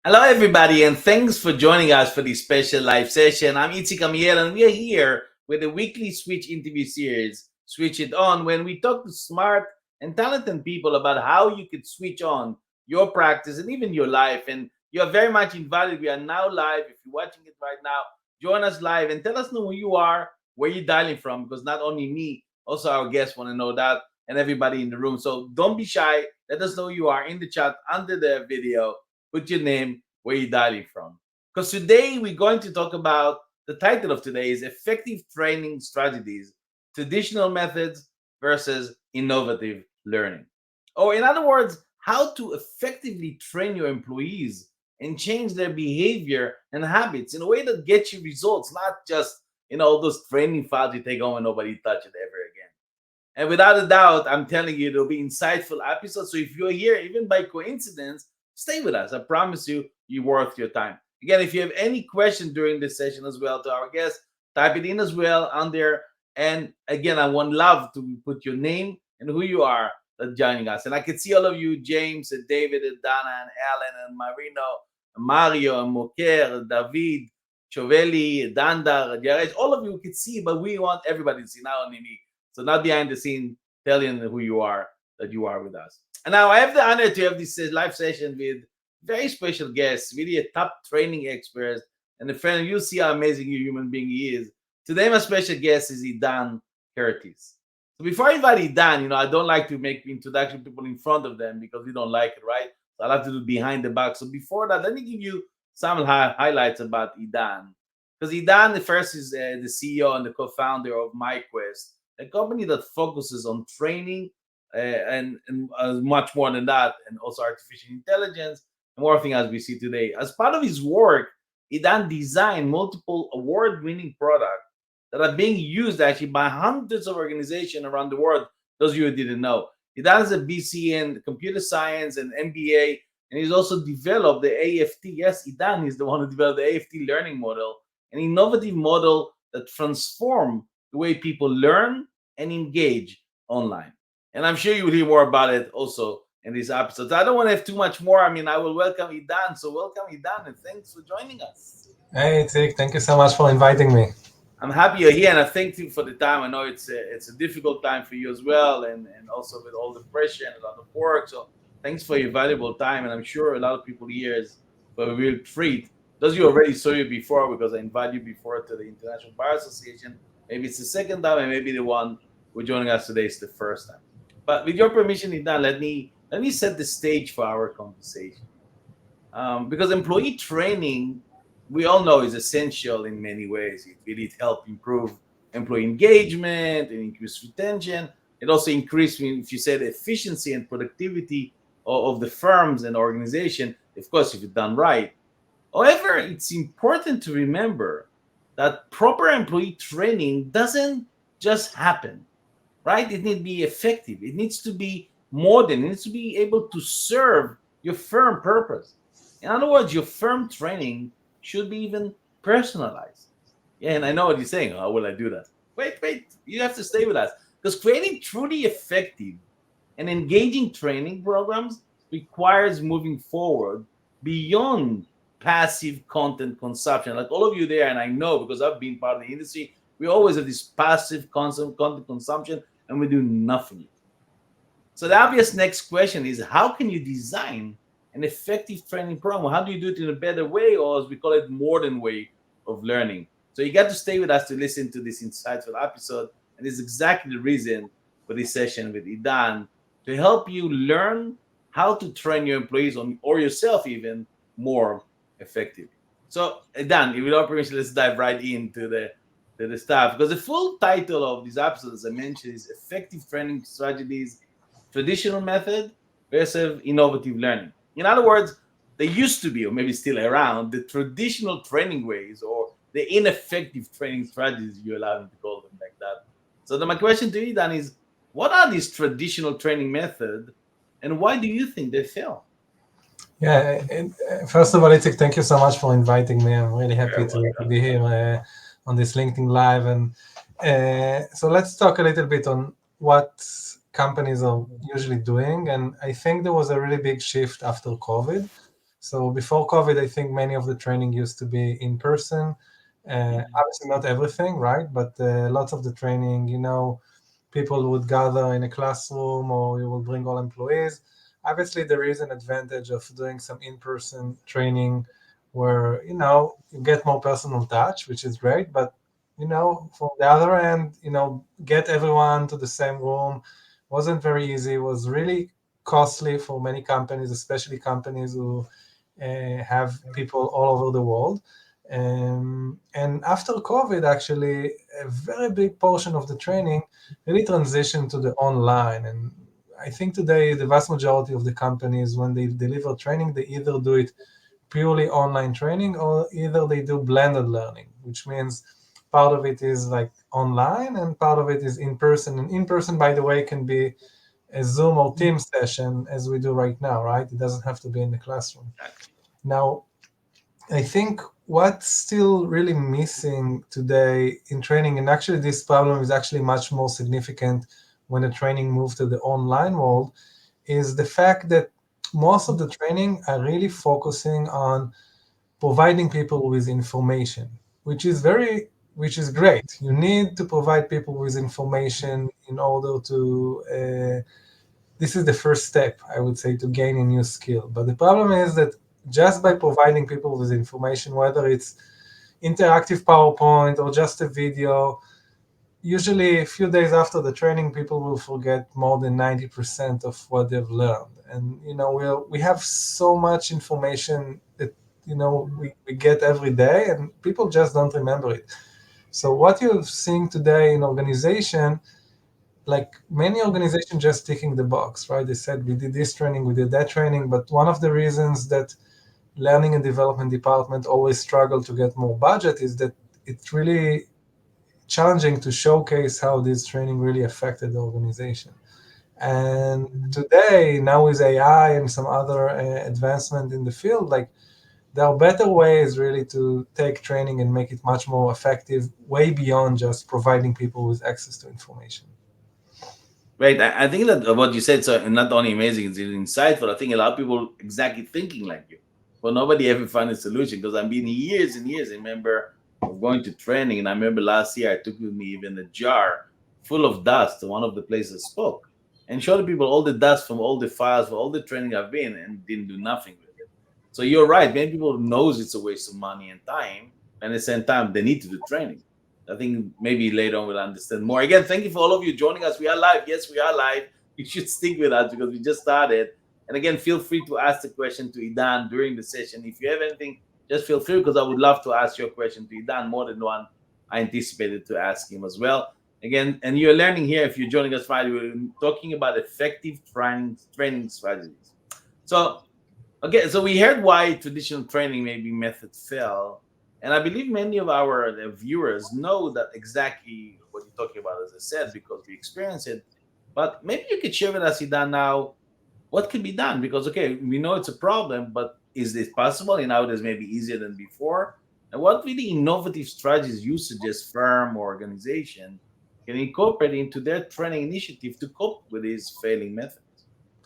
Hello, everybody, and thanks for joining us for this special live session. I'm Itzik Amiel, and we are here with a weekly Switch interview series, Switch It On, when we talk to smart and talented people about how you could switch on your practice and even your life. And you are very much invited. We are now live. If you're watching it right now, join us live and tell us who you are, where you're dialing from, because not only me, also our guests want to know that, and everybody in the room. So don't be shy. Let us know who you are in the chat under the video. Put your name, where you're dialing from. Because today we're going to talk about the title of today is Effective Training Strategies, Traditional Methods versus Innovative Learning. Or, in other words, how to effectively train your employees and change their behavior and habits in a way that gets you results, not just those training files you take home and nobody touch it ever again. And without a doubt, I'm telling you, it'll be insightful episodes. So if you're here, even by coincidence, stay with us. I promise you, you're worth your time. Again, if you have any question during this session as well to our guests, type it in as well on there. And again, I would love to put your name and who you are joining us. And I can see all of you, James and David and Dana and Alan and Marino, and Mario and Moker, David, Choveli, Dandar, Jared, all of you can see, but we want everybody to see, not only me. So not behind the scene, telling who you are, that you are with us. And now I have the honor to have this live session with very special guests, really a top training expert and a friend. You see how amazing a human being he is. Today, my special guest is Edan Kertis. So before I invite Edan, I don't like to make introduction people in front of them because we don't like it, right? So I'll have to do behind the back. So before that, let me give you some highlights about Edan. Because Edan, the first, is the CEO and the co-founder of MyQuest, a company that focuses on training and much more than that, and also artificial intelligence and more things as we see today. As part of his work, Edan designed multiple award-winning products that are being used actually by hundreds of organizations around the world. Those of you who didn't know, Edan has a BC in computer science and MBA, and he's also developed the AFT. Yes, Edan is the one who developed the AFT learning model, an innovative model that transforms the way people learn and engage online. And I'm sure you will hear more about it also in these episodes. I don't want to have too much more. I mean, I will welcome Edan. So welcome, Edan, and thanks for joining us. Hey, Itzik, thank you so much for inviting me. I'm happy you're here, and I thank you for the time. I know it's a difficult time for you as well, and also with all the pressure and a lot of work. So thanks for your valuable time, and I'm sure a lot of people here is for a real treat. Those of you already saw you before because I invited you before to the International Bar Association. Maybe it's the second time, and maybe the one who's joining us today is the first time. But with your permission, Idan, let me set the stage for our conversation. Because employee training, we all know, is essential in many ways. It really helps improve employee engagement and increase retention. It also increases, if you say, the efficiency and productivity of the firms and organization, of course, if it's done right. However, it's important to remember that proper employee training doesn't just happen, right? It needs to be effective. It needs to be modern. It needs to be able to serve your firm purpose. In other words, your firm training should be even personalized. Yeah, and I know what you're saying. How will I do that? Wait. You have to stay with us. Because creating truly effective and engaging training programs requires moving forward beyond passive content consumption. Like all of you there, and I know because I've been part of the industry, we always have this passive content consumption and we do nothing. So the obvious next question is, how can you design an effective training program? How do you do it in a better way, or as we call it, modern way of learning? So you got to stay with us to listen to this insightful episode. And it's exactly the reason for this session with Edan, to help you learn how to train your employees on, or yourself even, more effectively. So Edan, if without permission, let's dive right into the stuff. Because the full title of this episode, as I mentioned, is Effective Training Strategies, Traditional Method versus Innovative Learning. In other words, there used to be, or maybe still around, the traditional training ways or the ineffective training strategies, you allow me to call them like that. So then my question to you, Dan, is what are these traditional training methods and why do you think they fail? Yeah, first of all, Itzik, thank you so much for inviting me. I'm really happy You're to welcome. be here on this LinkedIn Live. And so let's talk a little bit on what companies are usually doing. And I think there was a really big shift after COVID. So before COVID, I think many of the training used to be in person. Mhm. Obviously, not everything, right? But lots of the training, people would gather in a classroom, or you will bring all employees. Obviously, there is an advantage of doing some in-person training where, you get more personal touch, which is great. But, from the other end, get everyone to the same room wasn't very easy. It was really costly for many companies, especially companies who have people all over the world. And after COVID, actually, a very big portion of the training really transitioned to the online. And I think today, the vast majority of the companies, when they deliver training, they either do it purely online training, or either they do blended learning, which means part of it is like online and part of it is in person. And in person, by the way, can be a Zoom or Teams session as we do right now, right? It doesn't have to be in the classroom. Exactly. Now, I think what's still really missing today in training, and actually this problem is actually much more significant when the training moved to the online world, is the fact that most of the training are really focusing on providing people with information, which is great. You need to provide people with information in order to this is the first step, I would say, to gain a new skill. But the problem is that just by providing people with information, whether it's interactive PowerPoint or just a video, usually a few days after the training, people will forget more than 90% of what they've learned. And we have so much information that we get every day, and people just don't remember it. So what you're seeing today in organization, like many organizations just ticking the box, right? They said we did this training, we did that training, but one of the reasons that learning and development department always struggle to get more budget is that it's really challenging to showcase how this training really affected the organization. And today, now with AI and some other advancement in the field, like there are better ways really to take training and make it much more effective, way beyond just providing people with access to information. Right. I think that what you said so not only amazing, it's insightful. I think a lot of people exactly thinking like you, but nobody ever found a solution. Because I've been years and years. I remember of going to training, and I remember last year I took with me even a jar full of dust to one of the places I spoke, and showed people all the dust from all the files for all the training I've been, and didn't do nothing with it. So you're right. Many people knows it's a waste of money and time, and at the same time they need to do training. I think maybe later on we'll understand more. Again, thank you for all of you joining us. We are live. Yes, we are live. You should stick with us because we just started. And again, feel free to ask the question to Edan during the session. If you have anything, just feel free because I would love to ask your question to Edan, more than one I anticipated to ask him as well. Again, and you're learning here if you're joining us Friday, we're talking about effective training strategies. So okay, so we heard why traditional training maybe method fail, and I believe many of our viewers know that exactly what you're talking about, as I said, because we experience it. But maybe you could share with us, Idan, now what could be done? Because okay, we know it's a problem, but is this possible? And nowadays maybe easier than before. And what really innovative strategies you suggest firm or organization can incorporate into their training initiative to cope with these failing methods?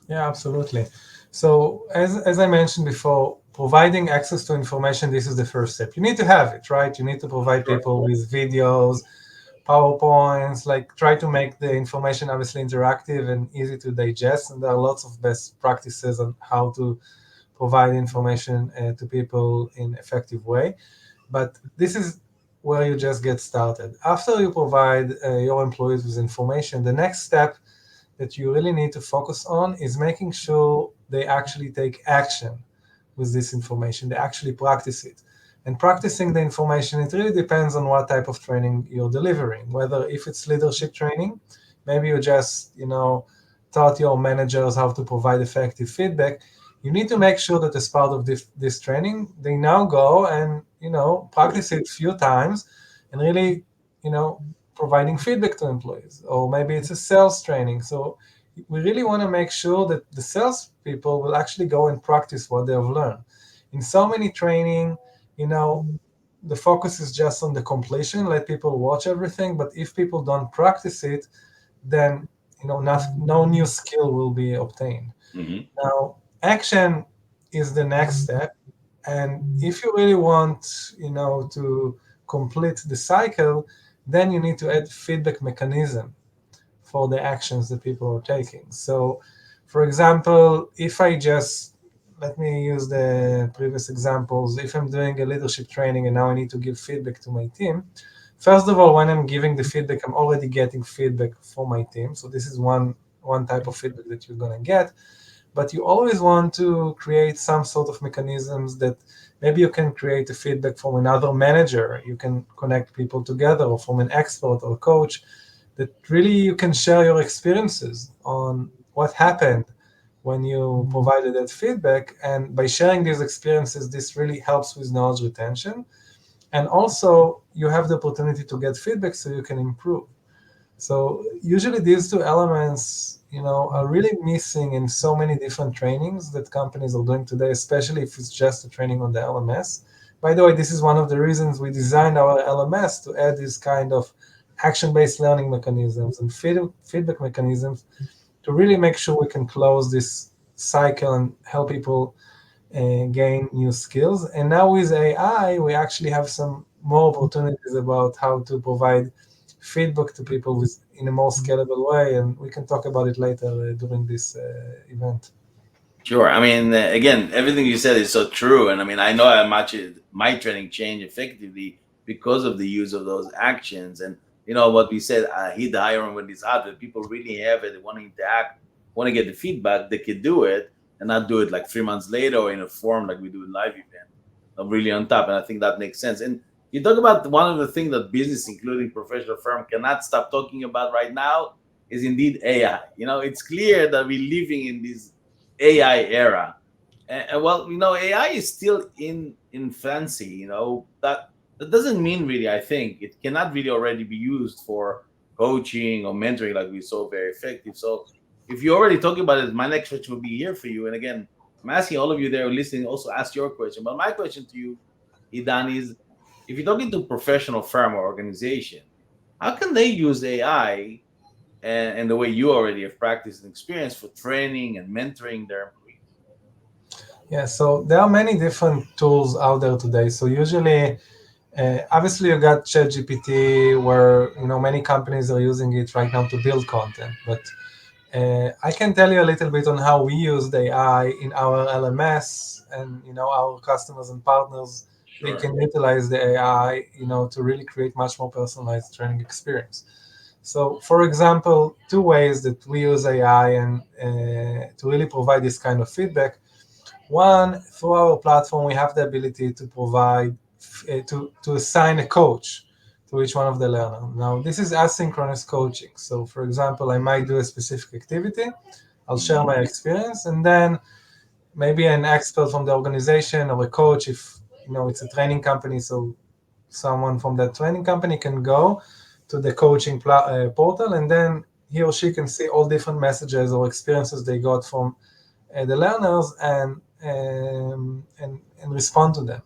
Yeah, absolutely. So as I mentioned before, providing access to information, this is the first step. You need to have it, right? You need to provide Sure. people with videos, PowerPoints, like try to make the information obviously interactive and easy to digest. And there are lots of best practices on how to provide information to people in effective way. But this is where you just get started. After you provide your employees with information, the next step that you really need to focus on is making sure they actually take action with this information. They actually practice it. And practicing the information, it really depends on what type of training you're delivering. Whether if it's leadership training, maybe you just, taught your managers how to provide effective feedback. You need to make sure that as part of this training, they now go and, practice it a few times and really, you know, providing feedback to employees. Or maybe it's a sales training. So we really want to make sure that the sales people will actually go and practice what they have learned. In so many training, you know, the focus is just on the completion, let people watch everything. But if people don't practice it, then no new skill will be obtained. Hmm. Now, action. is the next step. And if you really want, to complete the cycle, then you need to add feedback mechanism for the actions that people are taking. So, for example, if I just let me use the previous examples. If I'm doing a leadership training and now I need to give feedback to my team, first of all, when I'm giving the feedback, I'm already getting feedback for my team. So this is one type of feedback that you're gonna get. But you always want to create some sort of mechanisms that maybe you can create a feedback from another manager. You can connect people together, or from an expert or coach, that really you can share your experiences on what happened when you provided that feedback. And by sharing these experiences, this really helps with knowledge retention. And also, you have the opportunity to get feedback so you can improve. So usually these two elements, are really missing in so many different trainings that companies are doing today, especially if it's just a training on the LMS. By the way, this is one of the reasons we designed our LMS to add these kind of action-based learning mechanisms and feedback mechanisms to really make sure we can close this cycle and help people gain new skills. And now with AI, we actually have some more opportunities about how to provide feedback to people in a more scalable way, and we can talk about it later during this event. Sure. I mean, again, everything you said is so true, and I mean, I know how much my training changed effectively because of the use of those actions. And what we said, hit the iron when it's hot. That people really have it, they want to interact, want to get the feedback, they can do it, and not do it like 3 months later or in a form like we do in live event. I'm really on top, and I think that makes sense. And you talk about one of the things that business, including professional firm, cannot stop talking about right now is indeed AI. It's clear that we're living in this AI era. And well, AI is still in infancy. That doesn't mean really. I think it cannot really already be used for coaching or mentoring like we saw very effective. So if you're already talking about it, my next question will be here for you. And again, I'm asking all of you there listening also ask your question. But my question to you, Idan, is if you're talking to professional firm or organization, how can they use AI and the way you already have practiced and experience for training and mentoring their employees? Yeah, so there are many different tools out there today. So usually, obviously, you got ChatGPT, where many companies are using it right now to build content. But I can tell you a little bit on how we use the AI in our LMS, and our customers and partners, they Sure. can utilize the AI, to really create much more personalized training experience. So, for example, two ways that we use AI and to really provide this kind of feedback. One, through our platform, we have the ability to provide to assign a coach to each one of the learners. Now, this is asynchronous coaching. So, for example, I might do a specific activity, I'll share Mhm. my experience, and then maybe an expert from the organization or a coach, if it's a training company, so someone from that training company can go to the coaching portal, and then he or she can see all different messages or experiences they got from the learners, and respond to them.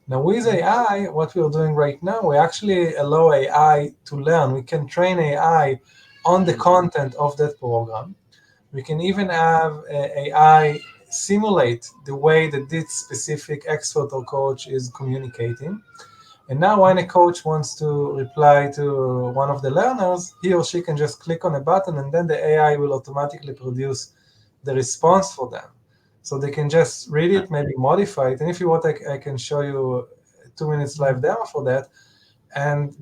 Now with AI, what we're doing right now, we actually allow AI to learn. We can train AI on the Mhm. content of that program. We can even have AI simulate the way that this specific expert or coach is communicating. And now when a coach wants to reply to one of the learners, he or she can just click on a button, and then the AI will automatically produce the response for them. So they can just read it, maybe modify it. And if you want, I can show you a 2 minutes live demo for that. And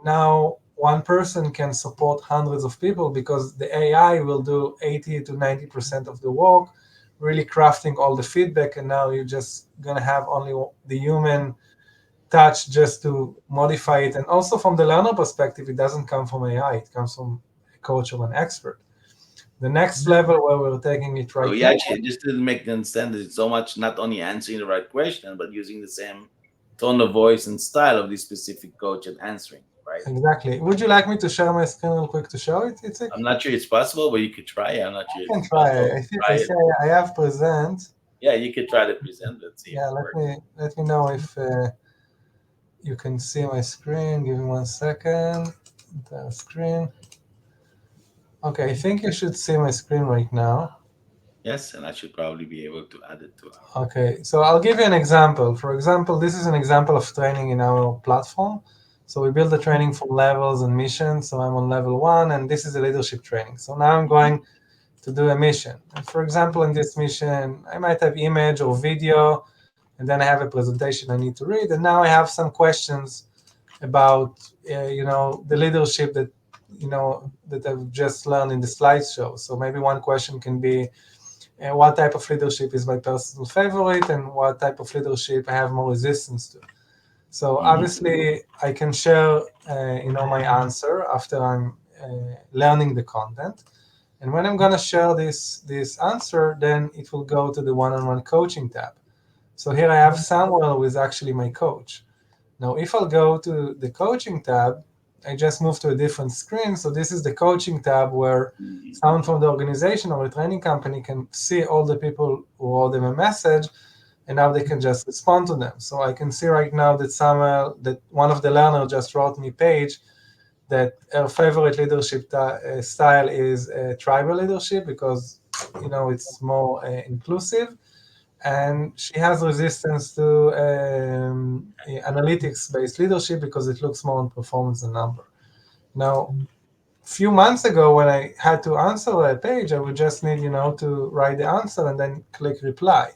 now one person can support hundreds of people, because the AI will do 80 to 90% of the work, really crafting all the feedback. And now you're just going to have only the human touch just to modify it. And also from the learner perspective, it doesn't come from AI, it comes from a coach or an expert. The next level where we're taking it So right he now. actually just didn't make them understand that it's so much not only answering the right question, but using the same tone of voice and style of the specific coach and answering, right? Exactly. Would you like me to share my screen real quick to show it, Itzik? I'm not sure it's possible, but you could try it. I'm not sure I if can it's try. possible. I Try it. see I have present. Yeah, you could try to present. Let's see if Yeah, it works. let me know if you can see my screen. Give me 1 second. Entire screen. Okay, I think you should see my screen right now. Yes, and I should probably be able to add it to our. Okay, so I'll give you an example. For example, this is an example of training in our platform. So we build the training for levels and missions. So I'm on level 1, and this is the leadership training. So now I'm going to do a mission. And for example, in this mission, I might have image or video, and then I have a presentation I need to read. And now I have some questions about, the leadership that I've just learned in the slideshow. So maybe one question can be, what type of leadership is my personal favorite, and what type of leadership I have more resistance to. So Mhm. obviously, I can share, my answer after I'm learning the content. And when I'm gonna share this answer, then it will go to the one-on-one coaching tab. So here I have Samuel, who is actually my coach. Now, if I'll go to the coaching tab, I just move to a different screen. So this is the coaching tab where Mhm. someone from the organization or a training company can see all the people who wrote them a message, and now they can just respond to them. So I can see right now that Samuel, that one of the learners just wrote me page that her favorite leadership style is tribal leadership because it's more inclusive, and she has resistance to analytics-based leadership because it looks more on performance and number. Now, a few months ago, when I had to answer a page, I would just need, to write the answer and then click reply.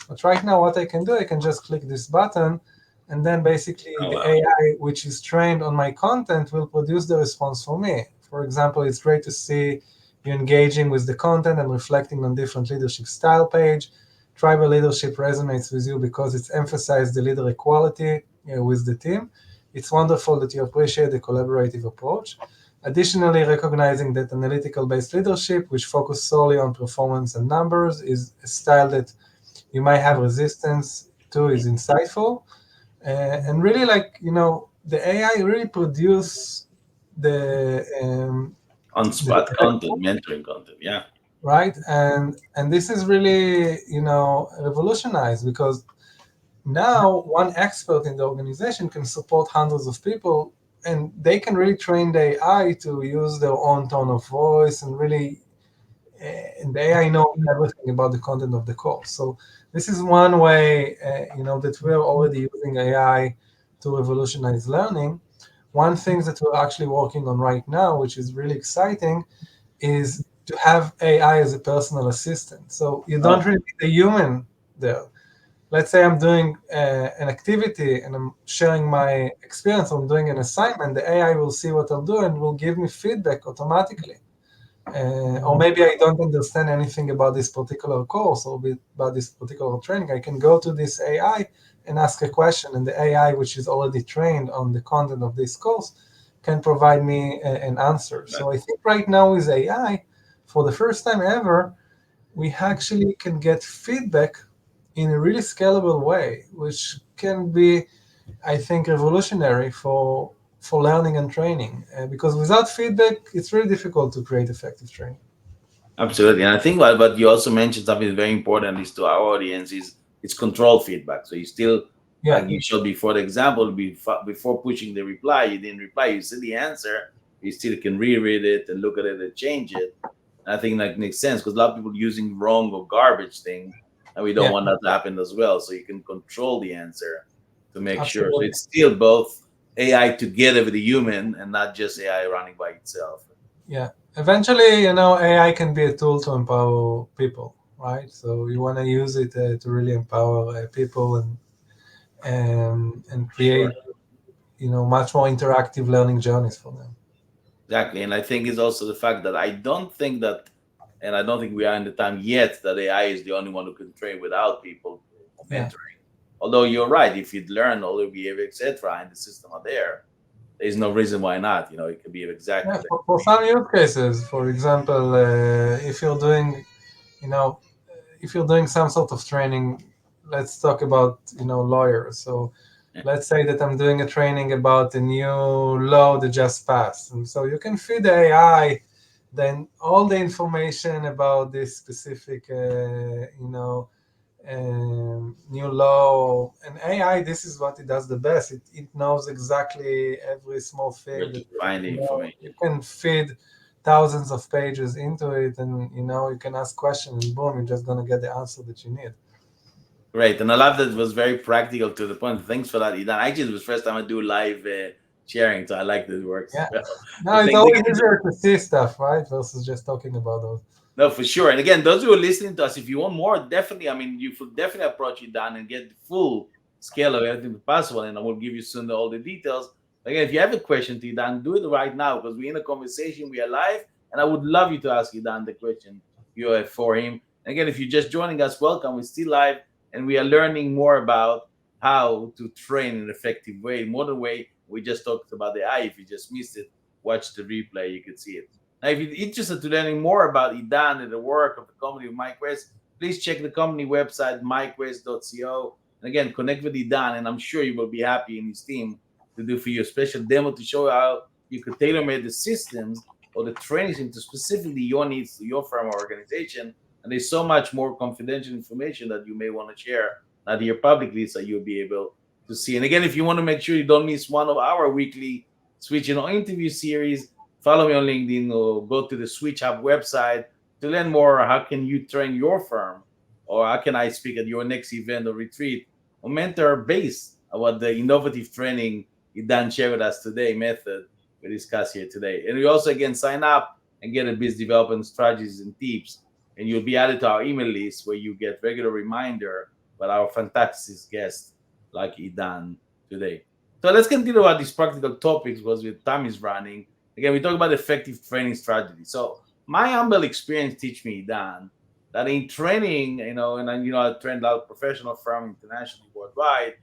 But right now, what I can do, I can just click this button, and then basically Oh the wow. AI, which is trained on my content, will produce the response for me. For example, it's great to see you engaging with the content and reflecting on different leadership style page. Tribal leadership resonates with you because it's emphasized the leader equality with the team. It's wonderful that you appreciate the collaborative approach. Additionally, recognizing that analytical-based leadership, which focus solely on performance and numbers, is a style that you might have resistance to is insightful. And really, like, the AI really produce the, On spot content, mentoring content. Yeah. right, and this is really, revolutionized because now one expert in the organization can support hundreds of people, and they can really train the AI to use their own tone of voice and really, and the AI know everything about the content of the course. So this is one way, that we're already using AI to revolutionize learning. One thing that we're actually working on right now, which is really exciting, is to have AI as a personal assistant. So you don't Oh, really need a human there. Let's say I'm doing an activity and I'm sharing my experience, I'm doing an assignment, the AI will see what I'll do and will give me feedback automatically. Or maybe I don't understand anything about this particular course or about this particular training. I can go to this AI and ask a question, and the AI, which is already trained on the content of this course, can provide me an answer. but So I think right now with AI, for the first time ever, we actually can get feedback in a really scalable way, which can be, I think, revolutionary for learning and training. Because without feedback, it's really difficult to create effective training. absolutely. And I think what you also mentioned something very important is to our audience is it's control feedback. So you still, Yeah, like you showed before the example, before pushing the reply, you didn't reply, you see the answer, you still can reread it and look at it and change it. And I think that makes sense because a lot of people using wrong or garbage thing, and we don't yeah, want that to happen as well. So you can control the answer to make sure. So absolutely. it's still both AI together with the human and not just AI running by itself. Yeah. Eventually, AI can be a tool to empower people, right? So you want to use it to really empower people and Sure. create, much more interactive learning journeys for them. Exactly. And I think it's also the fact that I don't think that, and I don't think we are in the time yet that AI is the only one who can train without people Yeah. mentoring. Although you're right, if you'd learn all the behavior, etc., and the system are there, there's no reason why not. It could be exactly Yeah. the For some use cases, for example, if you're doing, you know, if you're doing some sort of training, let's talk about, lawyers. So yeah, let's say that I'm doing a training about a new law that just passed. And so you can feed the AI then all the information about this specific, new law. And AI, this is what it does the best. It knows exactly every small where thing to that find the you know. information. You can feed thousands of pages into it, and you can ask questions, and boom, you're just gonna get the answer that you need. Great, and I love that it was very practical to the point. Thanks for that, Idan. Actually, it was the first time I do live sharing, so I like that it works Yeah. well. No, But it's thanks always again. easier to see stuff, right? Versus just talking about those. No, for sure. And again, those who are listening to us, if you want more, definitely, I mean, you should definitely approach Idan and get the full scale of everything possible. And I will give you soon all the details. Again, if you have a question to Idan, do it right now because we're in a conversation, we are live, and I would love you to ask Idan the question you have for him. And again, if you're just joining us, welcome. We're still live and we are learning more about how to train in an effective way, modern way. We just talked about the eye. If you just missed it, watch the replay, you could see it. Now, if you're interested to learning more about Idan and the work of the company of MyQuest, please check the company website, myquest.co. And again, connect with Idan, and I'm sure you will be happy in his team to do for you a special demo to show how you could tailor make the systems or the trainings into specifically your needs to your firm or organization. And there's so much more confidential information that you may want to share, not here publicly, so you'll be able to see. And again, if you want to make sure you don't miss one of our weekly switching or interview series, follow me on LinkedIn or go to the Switch Hub website to learn more. How can you train your firm, or how can I speak at your next event or retreat or mentor based on what the innovative training Idan shared with us today method we discuss here today. And we also again sign up and get a business development strategies and tips, and you'll be added to our email list where you get regular reminder about our fantastic guests like Idan today. So let's continue about these practical topics because the time is running. Again, we talk about effective training strategy. So my humble experience teach me, Dan, that in training, I trained a lot of professional firms internationally worldwide.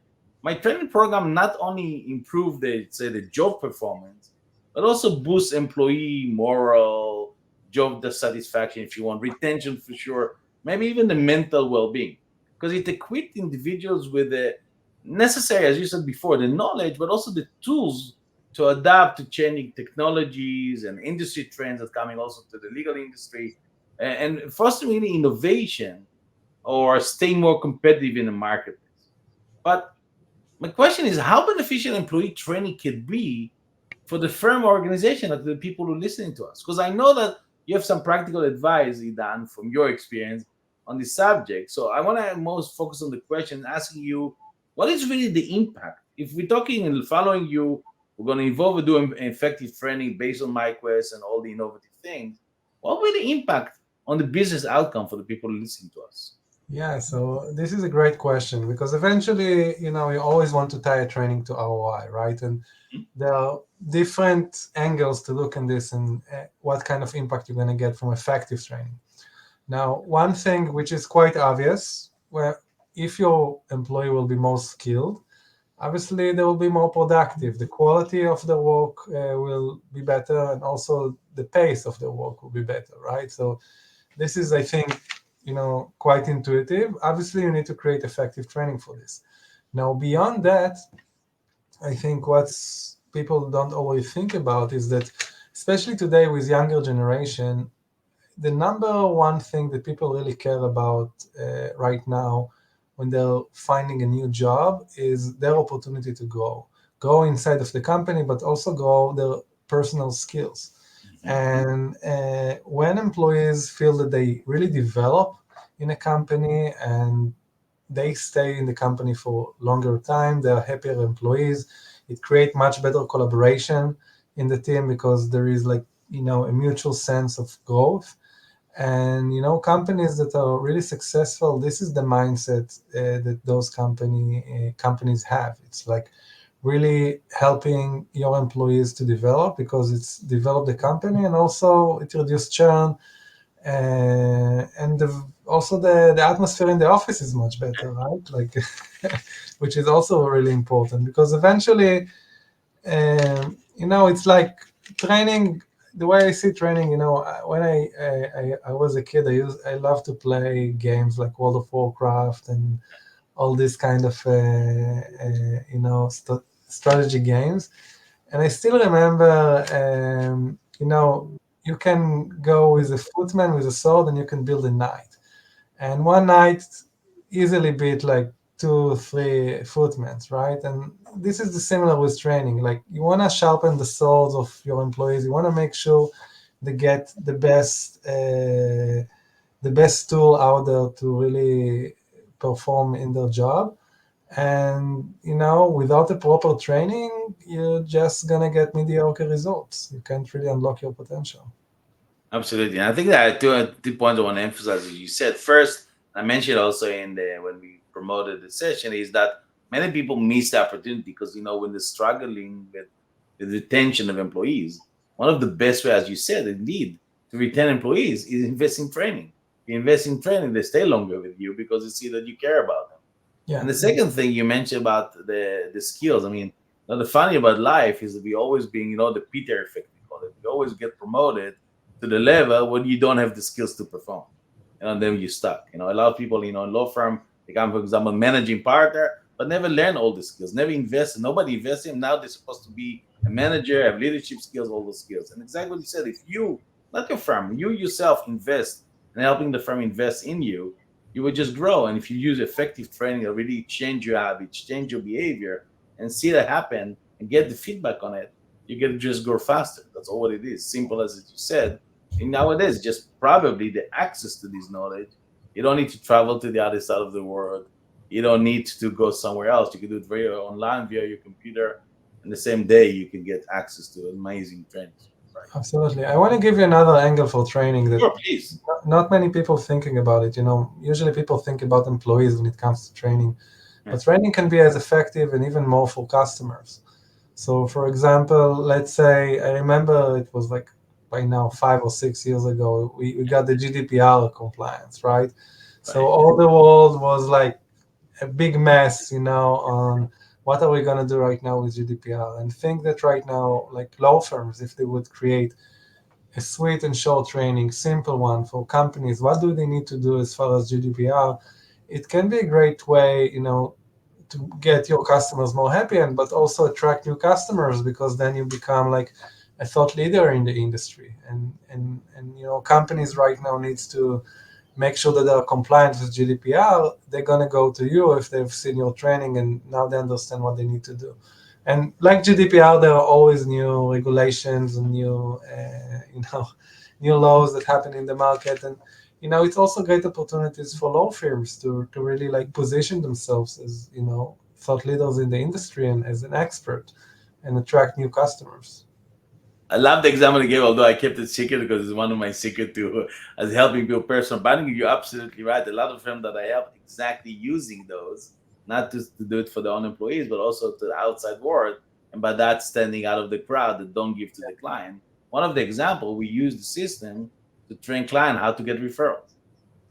My training program not only improved the job performance, but also boosts employee morale, job satisfaction, if you want, retention for sure, maybe even the mental well-being, because it equipped individuals with the necessary, as you said before, the knowledge, but also the tools to adapt to changing technologies and industry trends that's coming also to the legal industry and fostering innovation or staying more competitive in the marketplace. But my question is how beneficial employee training could be for the firm organization of the people who are listening to us. Because I know that you have some practical advice, Idan, from your experience on this subject. So I want to most focus on the question asking you, what is really the impact? If we're talking and following you, we're going to involve doing effective training based on MyQuest and all the innovative things. What will the impact on the business outcome for the people listening to us? Yeah, so this is a great question because eventually, you always want to tie a training to ROI, right? And Hmm? there are different angles to look in this and what kind of impact you're going to get from effective training. Now, one thing which is quite obvious, where if your employee will be more skilled, obviously they will be more productive. The quality of the work will be better, and also the pace of the work will be better, right? So this is, I think, quite intuitive. Obviously, you need to create effective training for this. Now, beyond that, I think what's people don't always think about is that, especially today with younger generation, the number one thing that people really care about right now when they're finding a new job is their opportunity to grow inside of the company, but also grow their personal skills. Mhm. And when employees feel that they really develop in a company and they stay in the company for longer time, they are happier employees. It creates much better collaboration in the team because there is a mutual sense of growth. And companies that are really successful, this is the mindset that those companies have. It's like really helping your employees to develop because it's develop the company, and also it reduces churn, and also the atmosphere in the office is much better, right? Like, which is also really important because eventually, it's like training. The way I see training, when I was a kid, I love to play games like World of Warcraft and all these kind of strategy games. And I still remember, you can go with a footman with a sword and you can build a knight. And one knight easily beat like 2 3 footmen, right? And this is the similar with training. Like, you want to sharpen the swords of your employees. You want to make sure they get the best tool out there to really perform in their job. And without the proper training, you're just gonna get mediocre results. You can't really unlock your potential. Absolutely. And I think that two points I want to emphasize, as you said. First, I mentioned also in the when we promoted the session, is that many people miss the opportunity because when they're struggling with the retention of employees, one of the best way, as you said, indeed, to retain employees is invest in training. If you invest in training, they stay longer with you because they see that you care about them. Yeah, And the second thing you mentioned about the skills, I mean, the funny about life is that we always being, the Peter effect, we call it. We always get promoted to the level when you don't have the skills to perform. And then you're stuck. A lot of people, in law firm, they come, for example, managing partner, but never learn all the skills, never invest. Nobody invests in them. Now they're supposed to be a manager, have leadership skills, all those skills. And exactly what you said, if you, not your firm, you yourself invest and helping the firm invest in you, you will just grow. And if you use effective training to really change your habits, change your behavior, and see that happen and get the feedback on it, you can just grow faster. That's all what it is. Simple as you said. And nowadays, just probably the access to this knowledge. You don't need to travel to the other side of the world. You don't need to go somewhere else. You can do it very online via your computer. And the same day, you can get access to amazing trainings. Right. absolutely. I want to give you another angle for training that Sure, please. not many people thinking about it. Usually people think about employees when it comes to training, Yeah. but training can be as effective and even more for customers. So, for example, let's say I remember it was like by now 5 or 6 years ago, we got the GDPR compliance, right? So Right. all the world was like a big mess, on what are we going to do right now with GDPR. And think that right now, like law firms, if they would create a sweet and short training, simple one for companies, what do they need to do as far as GDPR? It can be a great way, to get your customers more happy and but also attract new customers, because then you become like a thought leader in the industry. And companies right now needs to make sure that they're compliant with GDPR. They're going to go to you if they've seen your training and now they understand what they need to do. And like GDPR, there are always new regulations and new new laws that happen in the market. And it's also great opportunities for law firms to really like position themselves as thought leaders in the industry and as an expert and attract new customers. I love the example you gave, although I kept it secret because it's one of my secret to as helping people personal branding. You're absolutely right. A lot of them that I help exactly using those, not just to do it for their own employees, but also to the outside world. And by that, standing out of the crowd that don't give to the client. One of the example, we use the system to train client how to get referrals.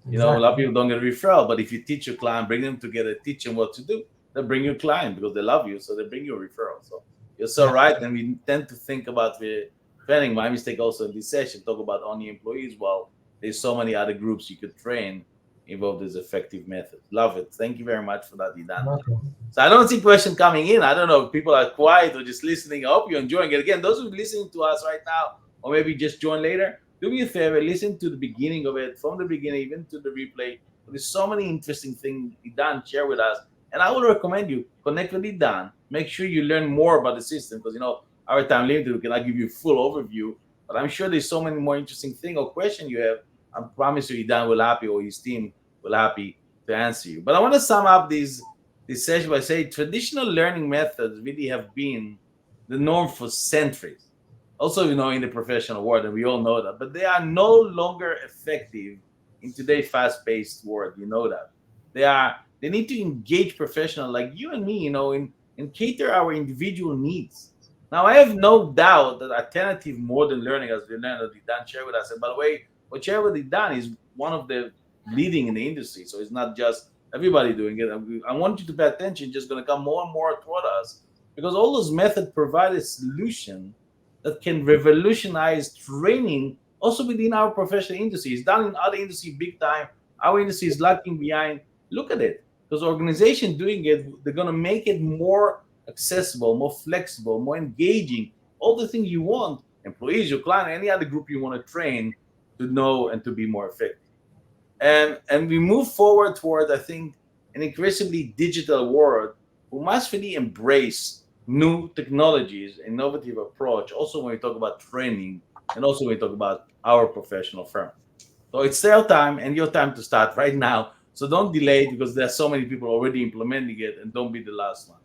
A lot of Exactly. people don't get referral, but if you teach your client, bring them together, teach them what to do, they bring you a client because they love you, so they bring you a referral. So you're so Yeah. right, and we tend to think about the training. My mistake also in this session talk about only employees. Well, there's so many other groups you could train involve this effective method. Love it. Thank you very much for that, Idan. Welcome. So I don't see question coming in. I don't know if people are quiet or just listening. I hope you're enjoying it. Again, those who are listening to us right now, or maybe just join later, do me a favor, listen to the beginning of it, from the beginning, even to the replay. There's so many interesting things Idan share with us. And I would recommend you connect with Idan. Make sure you learn more about the system because our time limited, we cannot give you a full overview. But I'm sure there's so many more interesting things or questions you have. I promise you Idan will happy or his team will happy to answer you. But I want to sum up this session by saying traditional learning methods really have been the norm for centuries. Also, in the professional world, and we all know that, but they are no longer effective in today's fast-paced world. You know that they need to engage professionals like you and me, and cater our individual needs. Now, I have no doubt that alternative modern learning, as we learned that Dan shared with us, and by the way, what shared with Dan is one of the leading in the industry, so it's not just everybody doing it. I want you to pay attention. Just going to come more and more toward us because all those methods provide a solution that can revolutionize training also within our professional industry. It's done in other industry big time. Our industry is lagging behind. Look at it. Because organizations doing it, they're going to make it more accessible, more flexible, more engaging. All the things you want, employees, your client, any other group you want to train to know and to be more effective. And we move forward toward, I think, an increasingly digital world who must really embrace new technologies, innovative approach. Also, when we talk about training, and also we talk about our professional firm. So it's their time and your time to start right now. So don't delay because there are so many people already implementing it, and don't be the last one.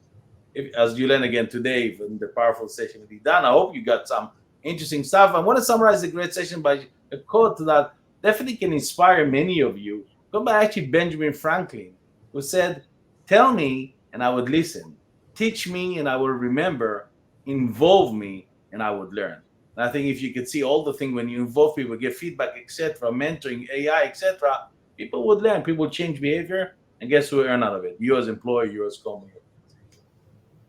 As you learn again today from the powerful session with Idan, I hope you got some interesting stuff. I want to summarize the great session by a quote that definitely can inspire many of you. Go by actually Benjamin Franklin, who said, "Tell me and I would listen. Teach me and I will remember. Involve me and I would learn." And I think if you could see all the things when you involve people, give feedback, etc., mentoring, AI, etc., people would learn. People would change behavior, and guess who earn out of it? You as employer, you as company.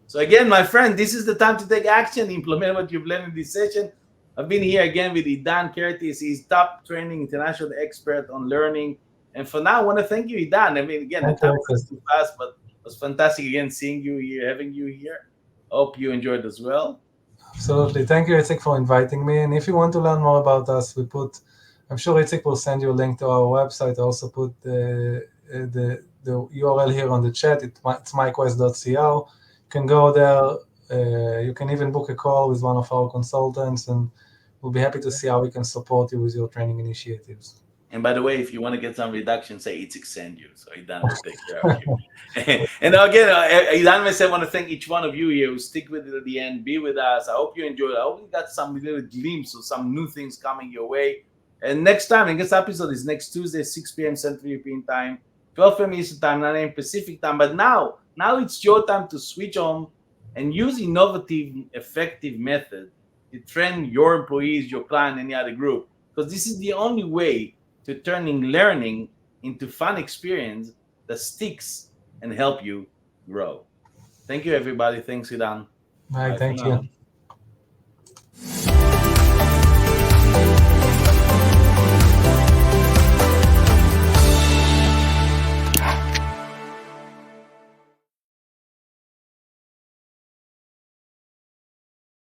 So again, my friend, this is the time to take action, implement what you've learned in this session. I've been here again with Edan Kertis. He's top training international expert on learning. And for now, I want to thank you, Edan. I mean, again, the Thank time you, was Itzik. too fast, but it was fantastic again seeing you here, having you here. Hope you enjoyed as well. Absolutely. Thank you, Itzik, for inviting me. And if you want to learn more about us, I'm sure Itzik will send you a link to our website. I also put the URL here on the chat. It's myquest.co. You can go there. You can even book a call with one of our consultants, and we'll be happy to see how we can support you with your training initiatives. And by the way, if you want to get some reduction, say Itzik send you. So Idan will take care of you. And again, Idan I want to thank each one of you here who stick with it at the end, be with us. I hope you enjoyed it. I hope you got some little glimpse of some new things coming your way. And next time, the next episode is next Tuesday, 6 p.m. Central European Time, 12 p.m. Eastern Time, 9 a.m. Pacific Time. But now it's your time to switch on and use innovative, effective method to train your employees, your client, any other group. Because this is the only way to turning learning into fun experience that sticks and help you grow. Thank you, everybody. Thanks, Idan. Bye. Bye for Thank you. now.